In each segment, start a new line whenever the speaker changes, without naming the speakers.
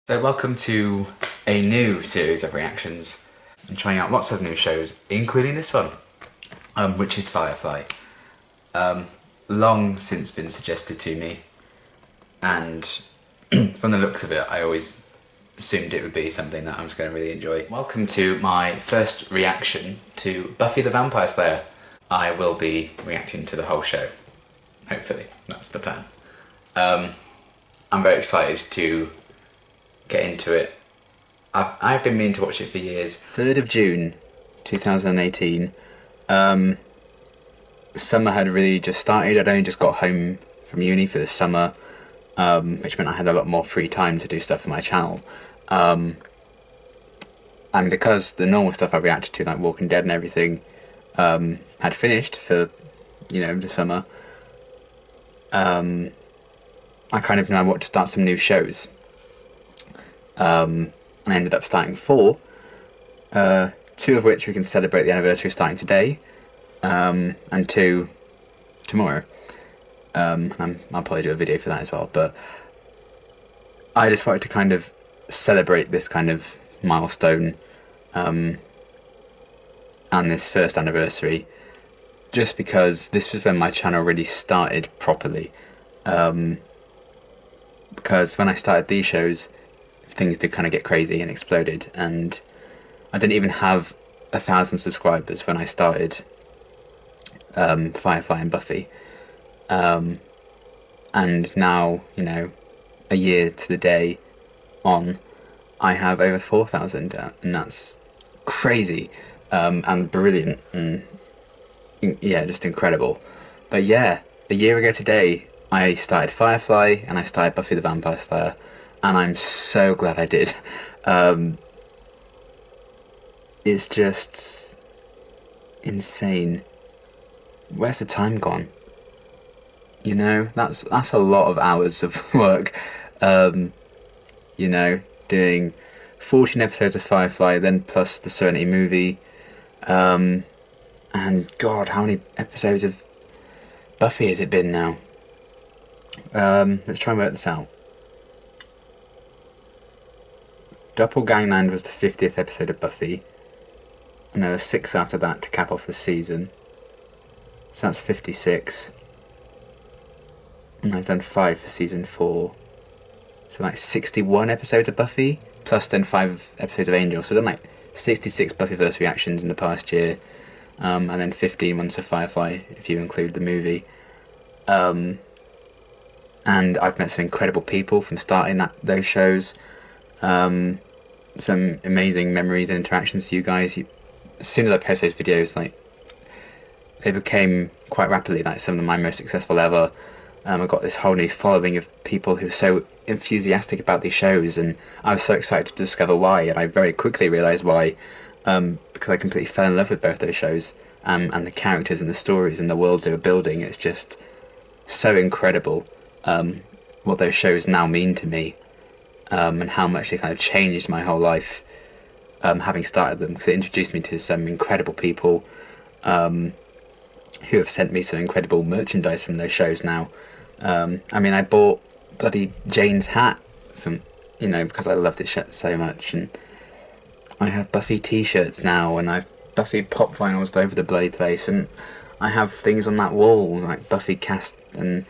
So welcome to a new series of reactions. I'm trying out lots of new shows, including this one, which is Firefly. Long since been suggested to me, and from the looks of it, I always assumed it would be something that I was going to really enjoy. Welcome to my first reaction to Buffy the Vampire Slayer. I will be reacting to the whole show, hopefully, that's the plan. I'm very excited to get into it. I've been meaning to watch it for years. 3rd of June 2018. Summer had really just started. I'd only just got home from uni for the summer, which meant I had a lot more free time to do stuff for my channel. And because the normal stuff I reacted to, like Walking Dead and everything, had finished for, the summer, I kind of now want to start some new shows. And I ended up starting 4, 2 of which we can celebrate the anniversary starting today, and 2 tomorrow. I'll probably do a video for that as well, but I just wanted to kind of celebrate this kind of milestone, and this first anniversary, just because this was when my channel really started properly. Because when I started these shows, things did kind of get crazy and exploded, and I didn't even have 1,000 subscribers when I started Firefly and Buffy, and now, a year to the day on, I have over 4,000, and that's crazy, and brilliant, and yeah, just incredible. But yeah, a year ago today, I started Firefly and I started Buffy the Vampire Slayer, and I'm so glad I did. It's just insane. Where's the time gone? That's a lot of hours of work. Doing 14 episodes of Firefly, then plus the Serenity movie. And God, how many episodes of Buffy has it been now? Let's try and work this out. Doppelgangland was the 50th episode of Buffy, and there were 6 after that to cap off the season. So that's 56. And I've done 5 for season 4. So like 61 episodes of Buffy, plus then 5 episodes of Angel. So I've done like 66 Buffyverse reactions in the past year, and then 15 ones for Firefly, if you include the movie. And I've met some incredible people from starting those shows. Some amazing memories and interactions with you guys. As soon as I post those videos, they became quite rapidly some of my most successful ever. I got this whole new following of people who were so enthusiastic about these shows, and I was so excited to discover why, and I very quickly realised why, because I completely fell in love with both those shows, and the characters and the stories and the worlds they were building. It's just so incredible what those shows now mean to me, and how much they kind of changed my whole life, having started them, because it introduced me to some incredible people who have sent me some incredible merchandise from those shows now. I bought bloody Jane's hat from, because I loved it so much, and I have Buffy t-shirts now, and I've Buffy pop vinyls all over the bloody place, and I have things on that wall, like Buffy cast, and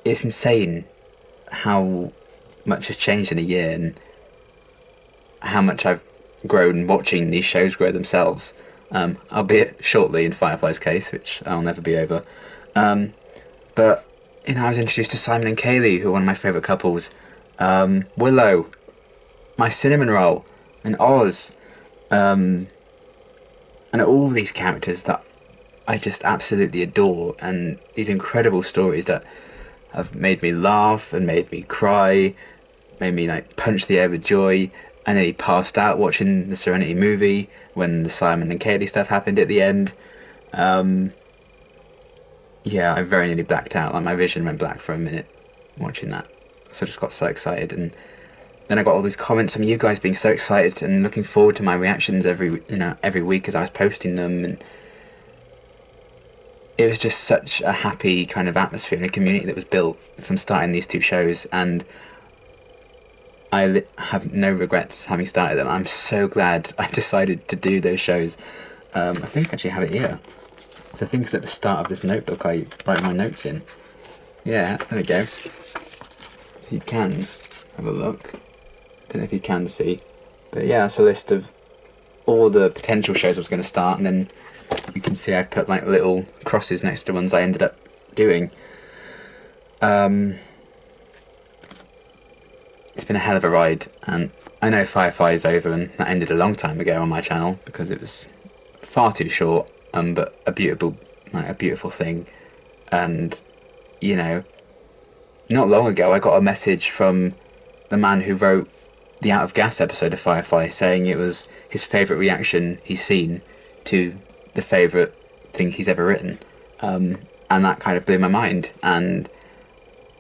it's insane how much has changed in a year, and how much I've grown watching these shows grow themselves, albeit shortly in Firefly's case, which I'll never be over. But I was introduced to Simon and Kaylee, who are one of my favourite couples, Willow, my cinnamon roll, and Oz, and all these characters that I just absolutely adore, and these incredible stories that have made me laugh and made me cry, made me punch the air with joy, and nearly passed out watching the Serenity movie when the Simon and Kaylee stuff happened at the end. Yeah, I very nearly blacked out. My vision went black for a minute watching that. So I just got so excited, and then I got all these comments from you guys being so excited and looking forward to my reactions every week as I was posting them, and it was just such a happy kind of atmosphere and a community that was built from starting these 2 shows. And have no regrets having started them. I'm so glad I decided to do those shows. I think I actually have it here. So I think it's at the start of this notebook I write my notes in. Yeah, there we go. If you can have a look. Don't know if you can see. But yeah, that's a list of all the potential shows I was going to start, and then you can see I've put like little crosses next to ones I ended up doing. It's been a hell of a ride, and I know Firefly is over, and that ended a long time ago on my channel because it was far too short, but a beautiful thing. And you know, not long ago I got a message from the man who wrote the Out of Gas episode of Firefly saying it was his favourite reaction he's seen to the favourite thing he's ever written, and that kind of blew my mind. And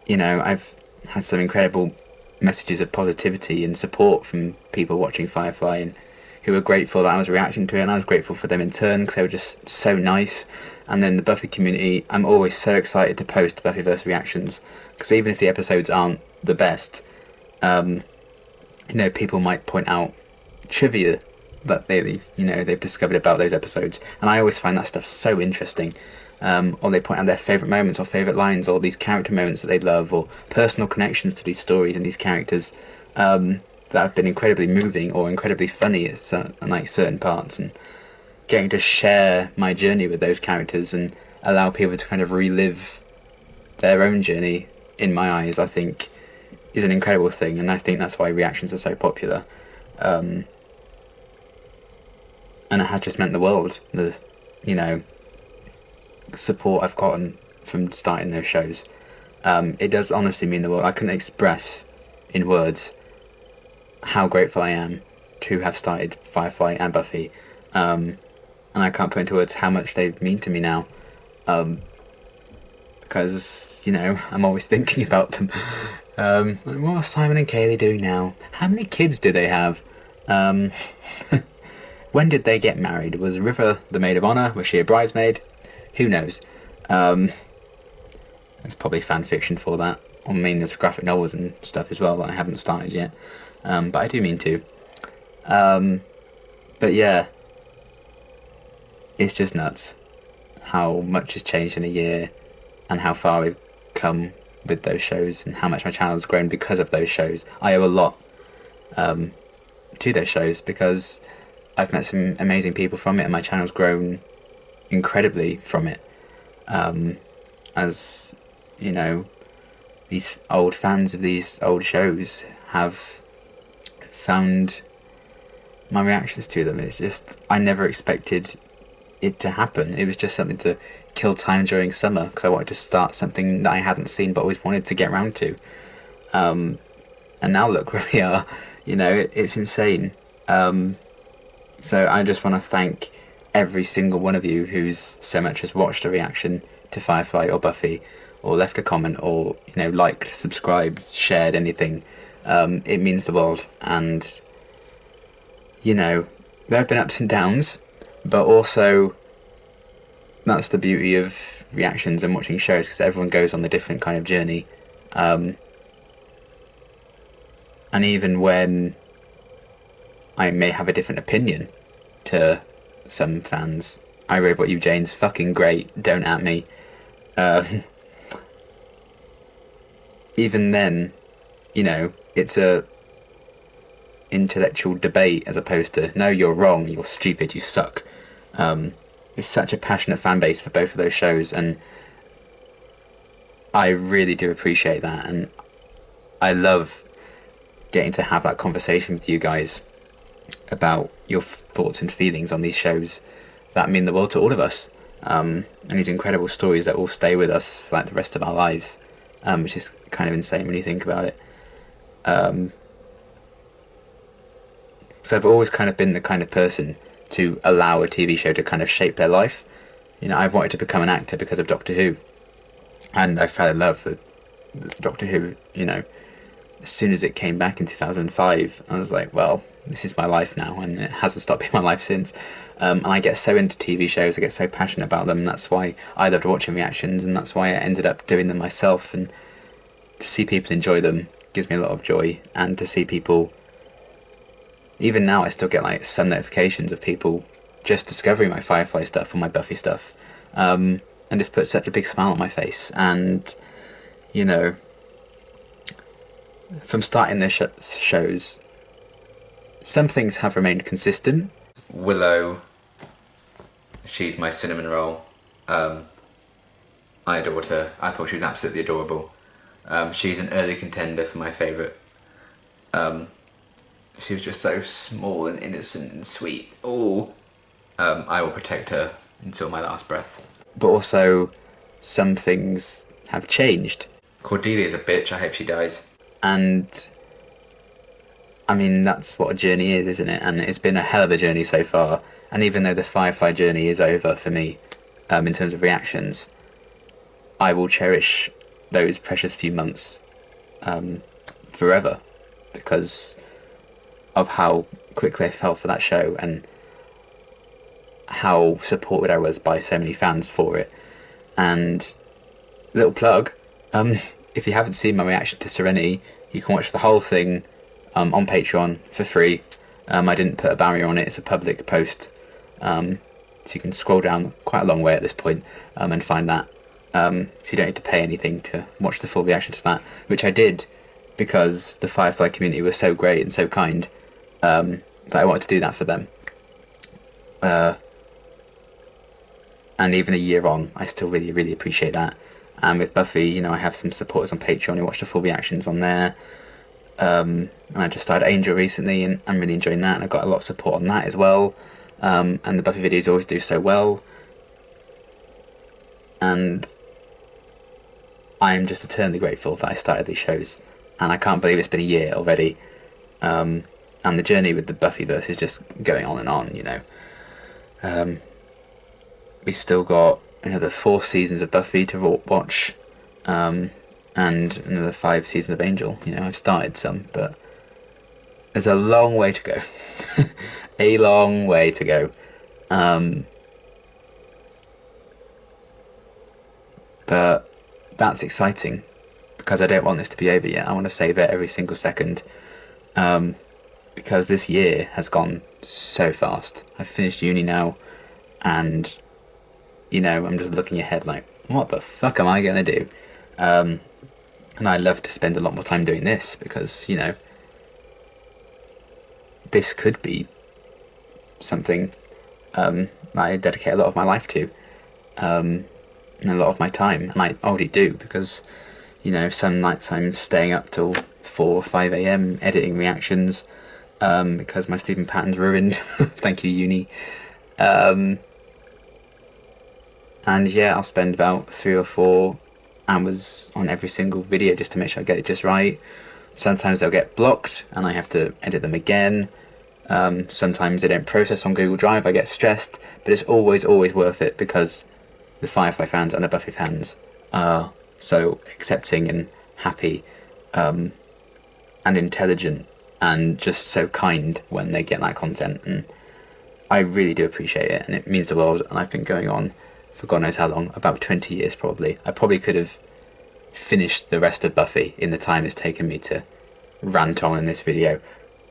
you know, I've had some incredible messages of positivity and support from people watching Firefly, and who were grateful that I was reacting to it, and I was grateful for them in turn because they were just so nice. And then the Buffy community, I'm always so excited to post Buffyverse reactions, because even if the episodes aren't the best, you know, people might point out trivia that they've discovered about those episodes, and I always find that stuff so interesting. Or they point out their favourite moments or favourite lines, or these character moments that they love, or personal connections to these stories and these characters that have been incredibly moving or incredibly funny at certain parts. And getting to share my journey with those characters and allow people to kind of relive their own journey, in my eyes, I think is an incredible thing, and I think that's why reactions are so popular. And it has just meant the world, the support I've gotten from starting those shows. It does honestly mean the world. I couldn't express in words how grateful I am to have started Firefly and Buffy, and I can't put into words how much they mean to me now, because I'm always thinking about them. What are Simon and Kaylee doing now? How many kids do they have? When did they get married? Was River the maid of honour? Was she a bridesmaid? Who knows? There's probably fan fiction for that. I mean, there's graphic novels and stuff as well that I haven't started yet, but I do mean to. But yeah, it's just nuts how much has changed in a year, and how far we've come with those shows, and how much my channel has grown because of those shows. I owe a lot to those shows, because I've met some amazing people from it, and my channel's grown incredibly from it. As you know, these old fans of these old shows have found my reactions to them. It's just, I never expected it to happen. It was just something to kill time during summer, because I wanted to start something that I hadn't seen but always wanted to get around to. And now look where we are. It's insane. So I just want to thank every single one of you who's so much as watched a reaction to Firefly or Buffy, or left a comment, or liked, subscribed, shared, anything. It means the world. And there have been ups and downs, but also that's the beauty of reactions and watching shows, because everyone goes on a different kind of journey. And even when I may have a different opinion to some fans, I Robot You Jane's fucking great, don't at me. Even then, it's a intellectual debate as opposed to, no, you're wrong, you're stupid, you suck. It's such a passionate fan base for both of those shows, and I really do appreciate that, and I love getting to have that conversation with you guys about your thoughts and feelings on these shows that mean the world to all of us, and these incredible stories that will stay with us for like the rest of our lives, which is kind of insane when you think about it. So I've always kind of been the kind of person to allow a TV show to kind of shape their life. I've wanted to become an actor because of Doctor Who, and I fell in love with Doctor Who, as soon as it came back in 2005, I was like, well, this is my life now, and it hasn't stopped being my life since. And I get so into TV shows, I get so passionate about them, and that's why I loved watching reactions, and that's why I ended up doing them myself. And to see people enjoy them gives me a lot of joy, and to see people, even now I still get like some notifications of people just discovering my Firefly stuff or my Buffy stuff, and this puts such a big smile on my face. And you know, from starting the shows, some things have remained consistent. Willow, she's my cinnamon roll. I adored her. I thought she was absolutely adorable. She's an early contender for my favourite. She was just so small and innocent and sweet. Oh, I will protect her until my last breath. But also, some things have changed. Cordelia's a bitch, I hope she dies. And I mean, that's what a journey is, isn't it? And it's been a hell of a journey so far. And even though the Firefly journey is over for me, in terms of reactions, I will cherish those precious few months forever, because of how quickly I fell for that show and how supported I was by so many fans for it. And little plug, if you haven't seen my reaction to Serenity, you can watch the whole thing on Patreon for free. I didn't put a barrier on it, it's a public post, so you can scroll down quite a long way at this point and find that. So you don't need to pay anything to watch the full reaction to that, which I did because the Firefly community was so great and so kind, that I wanted to do that for them. And even a year on, I still really, really appreciate that. And with Buffy, you know, I have some supporters on Patreon who watch the full reactions on there. And I just started Angel recently, and I'm really enjoying that, and I got a lot of support on that as well. And the Buffy videos always do so well. And I'm just eternally grateful that I started these shows. And I can't believe it's been a year already. And the journey with the Buffyverse is just going on, you know. We've still got another 4 seasons of Buffy to watch, and another 5 seasons of Angel. You know, I've started some, but there's a long way to go. A long way to go. But that's exciting, because I don't want this to be over yet. I want to savor every single second, because this year has gone so fast. I've finished uni now, and you know, I'm just looking ahead like, what the fuck am I going to do? And I'd love to spend a lot more time doing this, because, you know, this could be something I dedicate a lot of my life to, and a lot of my time, and I already do, because, you know, some nights I'm staying up till 4 or 5 a.m. editing reactions, because my sleeping pattern's ruined. Thank you, uni. And yeah, I'll spend about 3 or 4 hours on every single video just to make sure I get it just right. Sometimes they'll get blocked and I have to edit them again. Sometimes they don't process on Google Drive, I get stressed, but it's always worth it, because the Firefly fans and the Buffy fans are so accepting and happy, and intelligent, and just so kind when they get that content, and I really do appreciate it, and it means the world. And I've been going on for God knows how long, about 20 years probably. I probably could have finished the rest of Buffy in the time it's taken me to rant on in this video,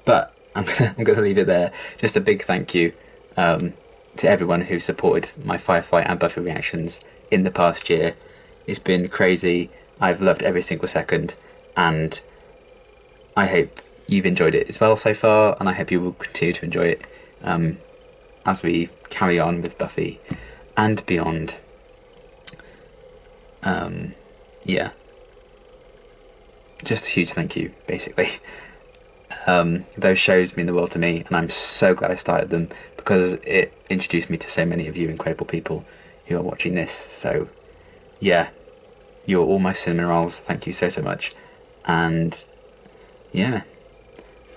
but I'm gonna leave it there. Just a big thank you to everyone who supported my Firefly and Buffy reactions in the past year. It's been crazy. I've loved every single second, and I hope you've enjoyed it as well so far, and I hope you will continue to enjoy it as we carry on with Buffy and beyond. Yeah, just a huge thank you, basically. Those shows mean the world to me, and I'm so glad I started them, because it introduced me to so many of you incredible people who are watching this. So yeah, you're all my cinnamon rolls. Thank you so much. And yeah,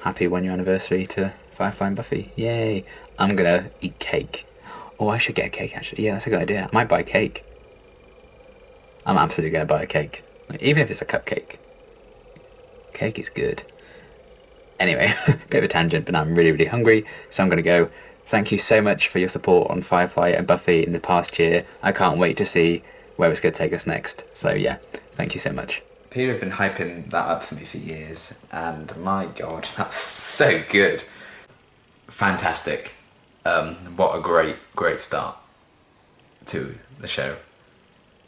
happy 1 year anniversary to Firefly and Buffy. Yay. I'm gonna eat cake. Oh, I should get a cake actually. Yeah, that's a good idea. I might buy a cake. I'm absolutely gonna buy a cake, like, even if it's a cupcake. Cake is good. Anyway, bit of a tangent, but now I'm really hungry, so I'm gonna go. Thank you so much for your support on Firefly and Buffy in the past year. I can't wait to see where it's gonna take us next. So yeah, thank you so much.
People have been hyping that up for me for years, and my god, that was so good. Fantastic. What a great start to the show.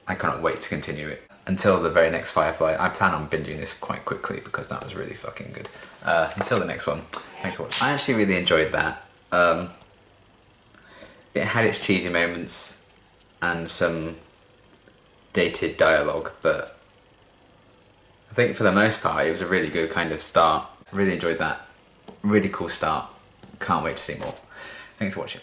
I cannot wait to continue it. Until the very next Firefly, I plan on binging this quite quickly because that was really fucking good. Until the next one, thanks for watching. I actually really enjoyed that. It had its cheesy moments and some dated dialogue, but I think for the most part it was a really good kind of start. Really enjoyed that. Really cool start. Can't wait to see more. Thanks for watching.